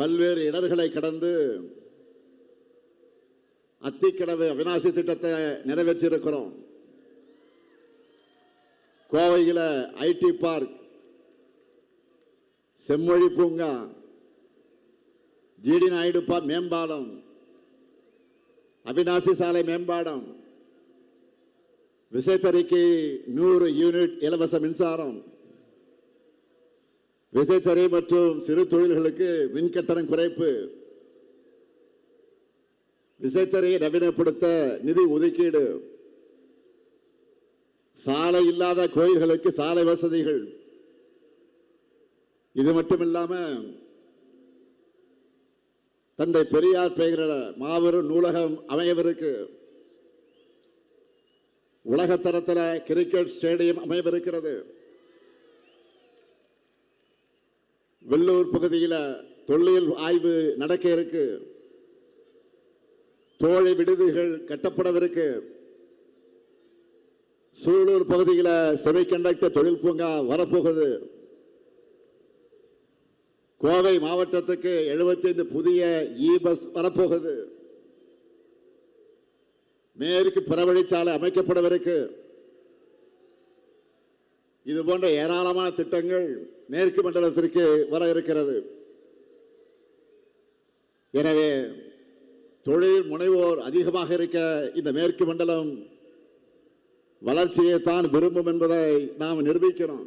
பல்வேறு இடர்களை கடந்து அத்திக்கடவு அவிநாசி திட்டத்தை நிறைவேற்றியிருக்கிறோம். கோவையில் ஐடி பார்க், செம்மொழி பூங்கா, ஜிடி நாயுடு மேம்பாலம், அவிநாசி சாலை மேம்பாலம், விசைத்தறிக்கு 100 யூனிட் இலவச மின்சாரம், விசைத்தறி மற்றும் சிறு தொழில்களுக்கு மின்கட்டணம் குறைப்பு, விசைத்தறியை நவீனப்படுத்த நிதி ஒதுக்கீடு, சாலை இல்லாத கோயில்களுக்கு சாலை வசதிகள். இது மட்டுமில்லாம தந்தை பெரியார் பெயரில் மாபெரும் நூலகம் அமையவிருக்கு. உலகத்தரத்தில் கிரிக்கெட் ஸ்டேடியம் அமையவிருக்கிறது. வெள்ளூர் பகுதியில் தொல்லியல் ஆய்வு நடக்க இருக்கு. தோழி விடுதிகள் கட்டப்படவிருக்கு. சூலூர் பகுதியில் செமிகண்டக்டர் தொழில் பூங்கா வரப்போகுது. கோவை மாவட்டத்துக்கு 75 புதிய பஸ் வரப்போகுது. மேற்கு புறவழிச்சாலை அமைக்கப்படவிருக்கு. இது போன்ற ஏராளமான திட்டங்கள் மேற்கு மண்டலத்திற்கு வர இருக்கிறது. எனவே தொழில் முனைவோர் அதிகமாக இருக்க இந்த மேற்கு மண்டலம் வளர்ச்சியை தான் விரும்பும் என்பதை நாம் நிரூபிக்கிறோம்.